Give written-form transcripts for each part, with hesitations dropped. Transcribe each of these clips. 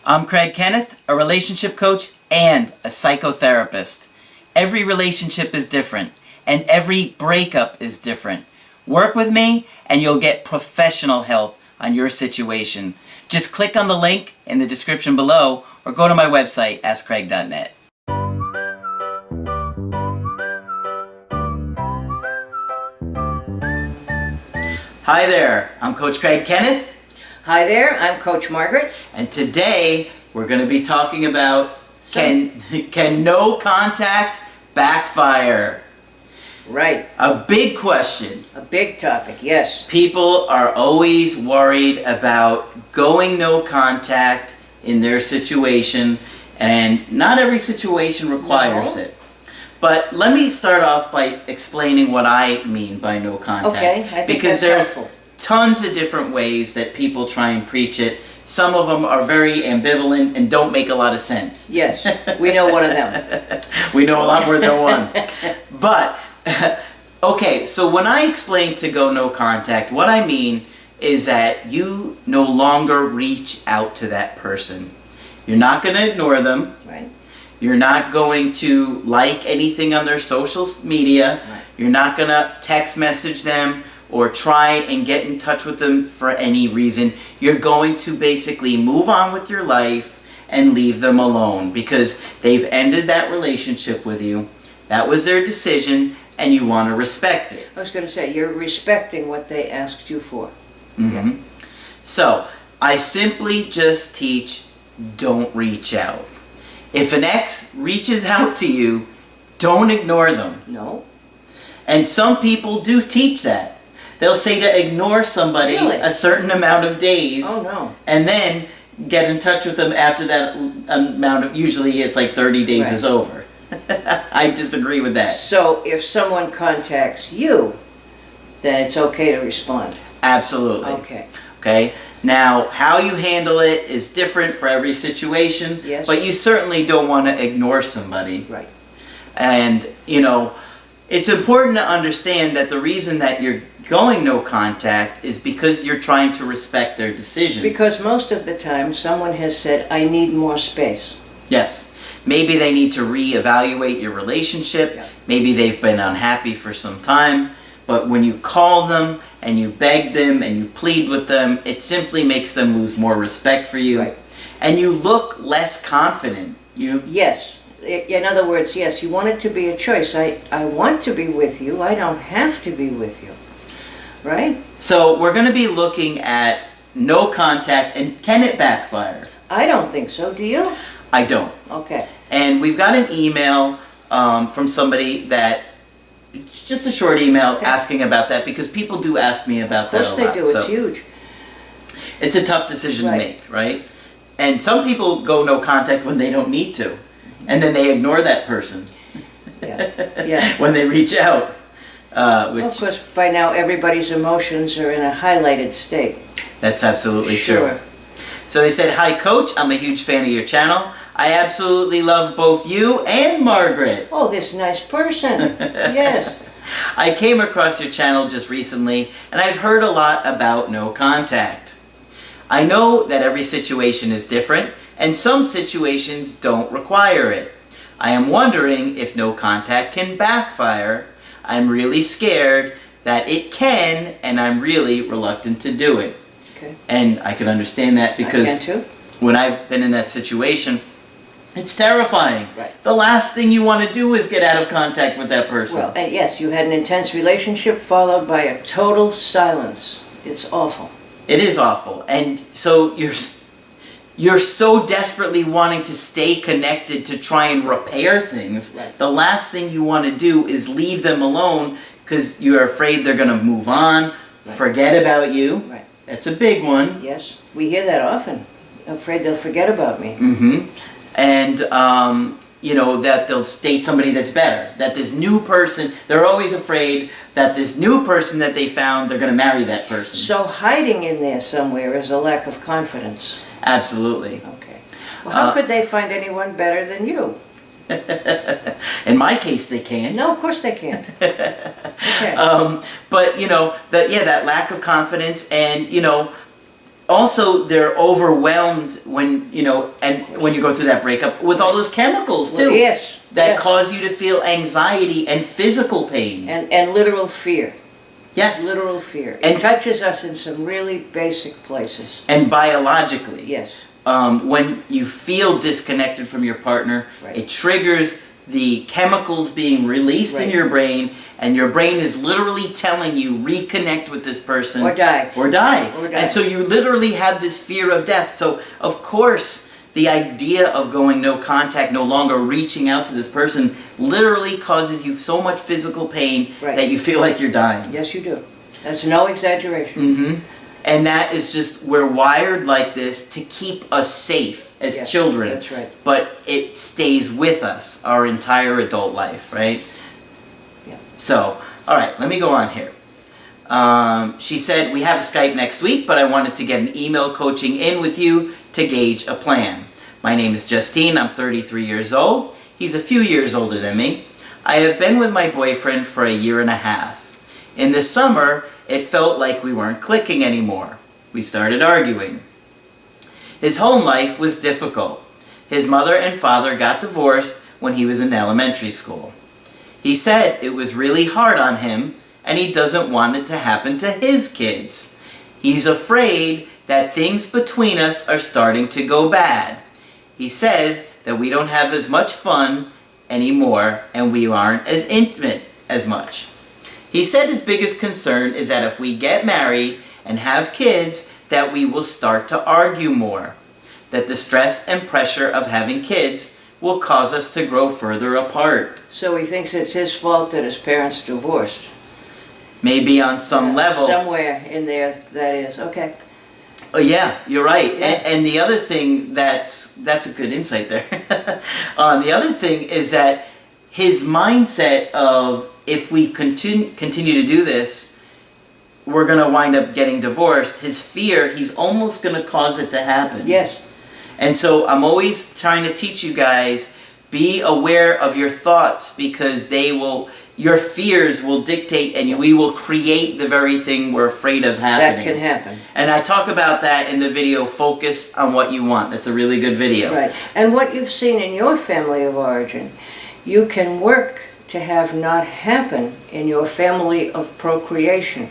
I'm Craig Kenneth, a relationship coach and a psychotherapist. Every relationship is different, and every breakup is different. Work with me, and you'll get professional help on your situation. Just click on the link in the description below, or go to my website, askcraig.net. Hi there, I'm Coach Craig Kenneth. Hi there, I'm Coach Margaret. And today we're going to be talking about can no contact backfire? Right. A big question. A big topic, yes. People are always worried about going no contact in their situation, and not every situation requires it. But let me start off by explaining what I mean by no contact. Okay, I think because that's there's helpful. Tons of different ways that people try and preach it. Some of them are very ambivalent and don't make a lot of sense. Yes, we know one of them. We know a lot more than one. But, okay, so when I explain to go no contact, what I mean is that you no longer reach out to that person. You're not going to ignore them. Right. You're not going to like anything on their social media. Right. You're not going to text message them or try and get in touch with them for any reason. You're going to basically move on with your life and leave them alone because they've ended that relationship with you. That was their decision, and you want to respect it. I was going to say, you're respecting what they asked you for. Mm-hmm. Yeah. So, I simply just teach, don't reach out. If an ex reaches out to you, don't ignore them. No. And some people do teach that. They'll say to ignore somebody Really? a certain amount of days. Oh, no. And then get in touch with them after that amount of, usually it's like 30 days Right. is over. I disagree with that. So if someone contacts you, then it's okay to respond. Absolutely. Okay. Okay? Now, how you handle it is different for every situation. Yes. But you certainly don't want to ignore somebody. Right. And, you know, it's important to understand that the reason that you're going no contact is because you're trying to respect their decision. Because most of the time, someone has said, I need more space. Yes. Maybe they need to reevaluate your relationship. Yeah. Maybe they've been unhappy for some time. But when you call them and you beg them and you plead with them, it simply makes them lose more respect for you. Right. And you look less confident. Yes. In other words, yes, you want it to be a choice. I want to be with you. I don't have to be with you. Right? So we're going to be looking at no contact, and can it backfire? I don't think so. Do you? I don't. Okay. And we've got an email from somebody that, just a short email asking about that, because people do ask me about that a lot. Of course they do. It's huge. It's a tough decision to Right. make, right? And some people go no contact when they don't need to. And then they ignore that person Yeah. Yeah. when they reach out. Well, of course, by now everybody's emotions are in a highlighted state. That's absolutely Sure. true. So they said, "Hi, Coach. I'm a huge fan of your channel. I absolutely love both you and Margaret. Oh, this nice person. Yes. I came across your channel just recently, and I've heard a lot about no contact. I know that every situation is different, and some situations don't require it. I am wondering if no contact can backfire. I'm really scared that it can, and I'm really reluctant to do it." Okay. And I can understand that I because can too. when I've been in that situation, it's terrifying. Right. The last thing you want to do is get out of contact with that person. Well, and yes, you had an intense relationship followed by a total silence. It's awful. It is awful. And so you're so desperately wanting to stay connected to try and repair things. Right. The last thing you want to do is leave them alone because you're afraid they're going to move on, forget about you. Right. That's a big one. Yes, we hear that often. I'm afraid they'll forget about me. Mm-hmm. And, you know, that they'll date somebody that's better. That this new person, they're always afraid that this new person that they found, they're going to marry that person. So hiding in there somewhere is a lack of confidence. Absolutely. Okay. Well, how could they find anyone better than you? In my case, they can't. No, of course they can't. Okay. But, you know, that lack of confidence and, you know, also they're overwhelmed when, and when you go through that breakup with all those chemicals too. Well, yes. That yes. cause you to feel anxiety and physical pain. And literal fear. Yes. Literal fear. It And touches us in some really basic places. And biologically. Yes. When you feel disconnected from your partner, Right. it triggers the chemicals being released in Right. your brain, and your brain is literally telling you reconnect with this person Or die. or die. Or die. And so you literally have this fear of death. So of course the idea of going no contact, no longer reaching out to this person, literally causes you so much physical pain Right. that you feel like you're dying. Yes, you do. That's no exaggeration. Mm-hmm. And that is just, we're wired like this to keep us safe as Yes, children. that's right. But it stays with us our entire adult life, right? Yeah. So, all right, let me go on here. She said, we have a Skype next week, but I wanted to get an email coaching in with you to gauge a plan. My name is Justine. I'm 33 years old. He's a few years older than me. I have been with my boyfriend for 1.5 years. In the summer, it felt like we weren't clicking anymore. We started arguing. His home life was difficult. His mother and father got divorced when he was in elementary school. He said it was really hard on him, and he doesn't want it to happen to his kids. He's afraid that things between us are starting to go bad. He says that we don't have as much fun anymore, and we aren't as intimate as much. He said his biggest concern is that if we get married and have kids, that we will start to argue more. That the stress and pressure of having kids will cause us to grow further apart. So he thinks it's his fault that his parents divorced. Maybe on some level. Somewhere in there that is. Okay. Oh yeah, you're right. Yeah. And the other thing, that's a good insight there. The other thing is that his mindset of, if we continue to do this, we're going to wind up getting divorced. His fear, he's almost going to cause it to happen. Yes. And so I'm always trying to teach you guys, be aware of your thoughts, because your fears will dictate, and we will create the very thing we're afraid of happening. That can happen. And I talk about that in the video, Focus on What You Want. That's a really good video. Right. And what you've seen in your family of origin, you can work to have not happen in your family of procreation.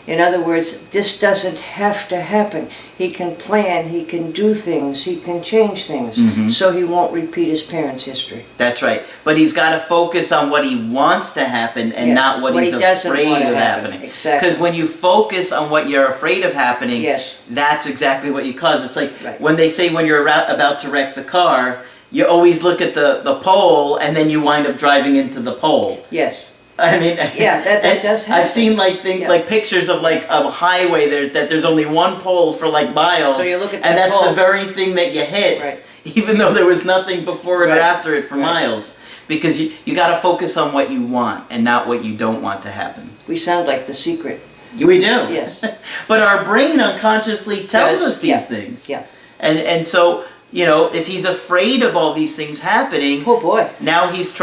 In other words, this doesn't have to happen. He can plan, he can do things, he can change things, so he won't repeat his parents' history. That's right. But he's got to focus on what he wants to happen and Yes. not what he's he doesn't afraid want of to happen. happening. Exactly. Because when you focus on what you're afraid of happening, Yes. that's exactly what you cause. It's like Right. when they say when you're about to wreck the car, you always look at the pole, and then you wind up driving into the pole. Yes. I mean, Yeah, that does happen. I've seen like pictures of like a highway there that there's only one pole for like miles. So you look at and that that's pole. the very thing that you hit, Right. even though there was nothing before it or Right. after it for Right. miles, because you got to focus on what you want and not what you don't want to happen. We sound like The Secret. We do. Yes. But our brain unconsciously tells us these Yeah. things. Yeah. And so, if he's afraid of all these things happening, Oh boy. now he's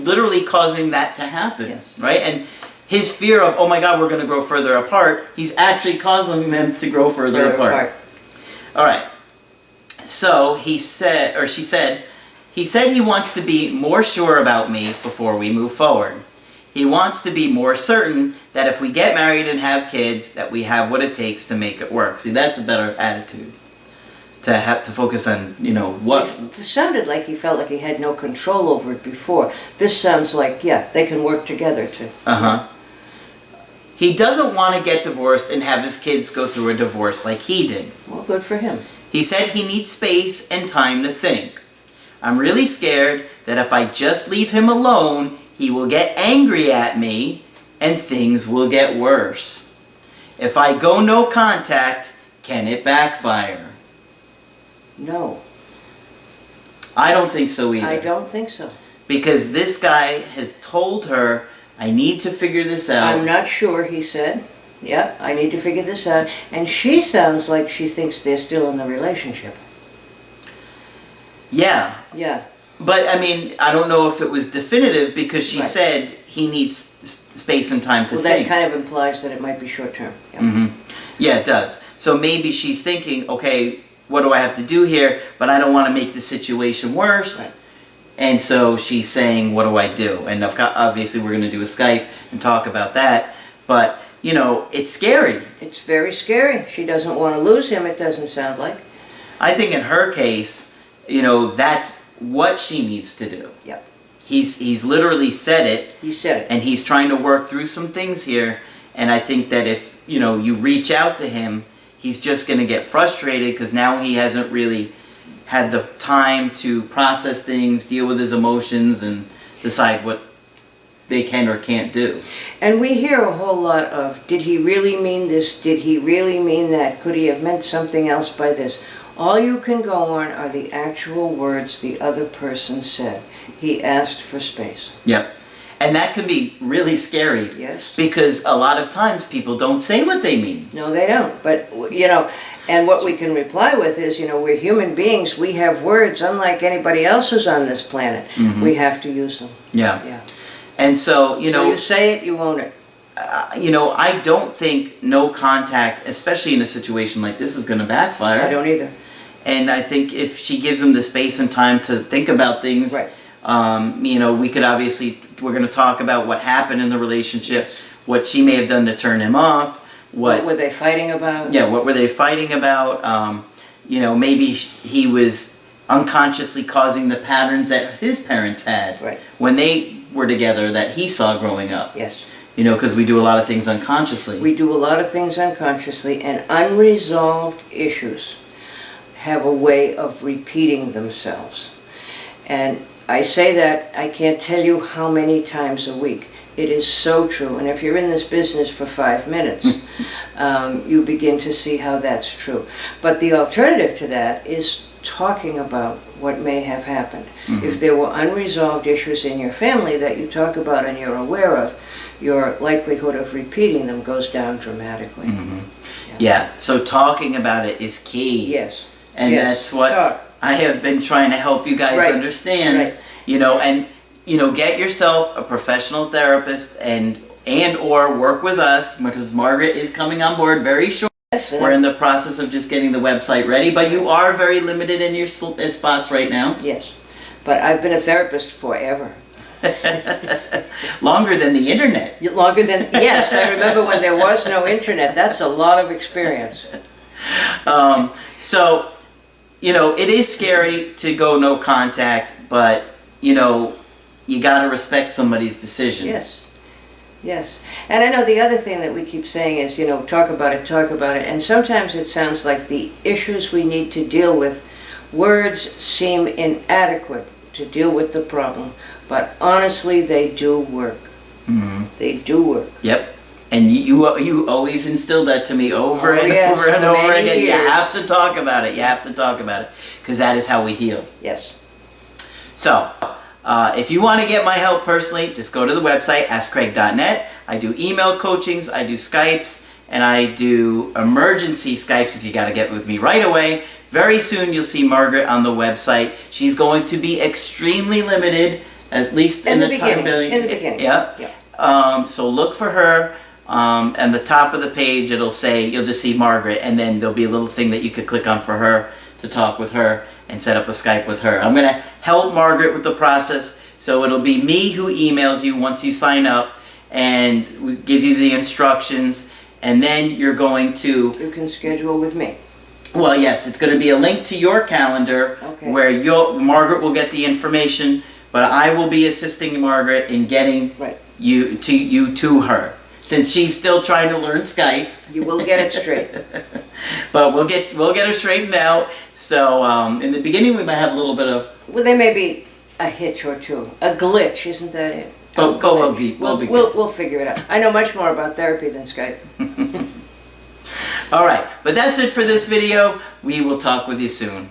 literally causing that to happen, Yes. right? And his fear of, oh my God, we're going to grow further apart, he's actually causing them to grow further apart. All right. So he said he wants to be more sure about me before we move forward. He wants to be more certain that if we get married and have kids, that we have what it takes to make it work. See, that's a better attitude. To have to focus on, what... It sounded like he felt like he had no control over it before. This sounds like, yeah, they can work together to... Uh-huh. He doesn't want to get divorced and have his kids go through a divorce like he did. Well, good for him. He said he needs space and time to think. I'm really scared that if I just leave him alone, he will get angry at me and things will get worse. If I go no contact, can it backfire? No. I don't think so either. I don't think so. Because this guy has told her, I need to figure this out. I'm not sure, he said. Yeah, I need to figure this out. And she sounds like she thinks they're still in a relationship. Yeah. Yeah. But, I mean, I don't know if it was definitive because she Right. said he needs space and time to Well, think. that kind of implies that it might be short term. Yeah. Mm-hmm. Yeah, it does. So maybe she's thinking, okay, what do I have to do here? But I don't want to make the situation worse. Right. And so she's saying, what do I do? And obviously we're going to do a Skype and talk about that. But, you know, it's scary. It's very scary. She doesn't want to lose him, it doesn't sound like. I think in her case, you know, that's what she needs to do. Yep. He's literally said it. He said it. And he's trying to work through some things here. And I think that if, you know, you reach out to him, he's just going to get frustrated because now he hasn't really had the time to process things, deal with his emotions, and decide what they can or can't do. And we hear a whole lot of, did he really mean this? Did he really mean that? Could he have meant something else by this? All you can go on are the actual words the other person said. He asked for space. Yep. And that can be really scary. Yes. Because a lot of times people don't say what they mean. No, they don't. But, you know, and what we can reply with is, you know, we're human beings. We have words unlike anybody else who's on this planet. Mm-hmm. We have to use them. Yeah. Yeah. And so, you know... So you say it, you own it. You know, I don't think no contact, especially in a situation like this, is going to backfire. I don't either. And I think if she gives him the space and time to think about things, right. You know, we could obviously, we're going to talk about what happened in the relationship, yes. What she may have done to turn him off. What were they fighting about? Yeah, what were they fighting about? You know, maybe he was unconsciously causing the patterns that his parents had right. when they were together that he saw growing up. Yes. You know, because we do a lot of things unconsciously. We do a lot of things unconsciously, and unresolved issues have a way of repeating themselves. And I say that, I can't tell you how many times a week. It is so true. And if you're in this business for 5 minutes, you begin to see how that's true. But the alternative to that is talking about what may have happened. Mm-hmm. If there were unresolved issues in your family that you talk about and you're aware of, your likelihood of repeating them goes down dramatically. Mm-hmm. Yeah, so talking about it is key. Yes. And yes. that's what Talk. I have been trying to help you guys right. understand. Right. You know, and you know, get yourself a professional therapist and or work with us, because Margaret is coming on board very short. Yes, we're in the process of just getting the website ready, but you are very limited in your spots right now. Yes, but I've been a therapist forever. Longer than the internet. Longer than, yes, I remember when there was no internet. That's a lot of experience. So, you know, it is scary to go no contact, but, you know, you got to respect somebody's decision. Yes. Yes. And I know the other thing that we keep saying is, you know, talk about it, talk about it. And sometimes it sounds like the issues we need to deal with, words seem inadequate to deal with the problem. But honestly, they do work. Mm-hmm. They do work. Yep. And you always instill that to me over and yes, over and over again. Years. You have to talk about it. You have to talk about it. Because that is how we heal. Yes. So, if you want to get my help personally, just go to the website, askcraig.net. I do email coachings, I do Skypes, and I do emergency Skypes if you got to get with me right away. Very soon you'll see Margaret on the website. She's going to be extremely limited, at least in the time being. In the beginning. Yeah. So look for her. And the top of the page, it'll say, you'll just see Margaret, and then there'll be a little thing that you could click on for her to talk with her and set up a Skype with her. I'm going to help Margaret with the process, so it'll be me who emails you once you sign up, and we give you the instructions, and then you're going to... You can schedule with me. Well, yes, it's going to be a link to your calendar, okay. Where Margaret will get the information, but I will be assisting Margaret in getting right. you to her. Since she's still trying to learn Skype. You will get it straight. But we'll get her straightened out. So in the beginning we might have a little bit of... Well, there may be a hitch or two. A glitch, isn't that it? But we'll figure it out. I know much more about therapy than Skype. All right, but that's it for this video. We will talk with you soon.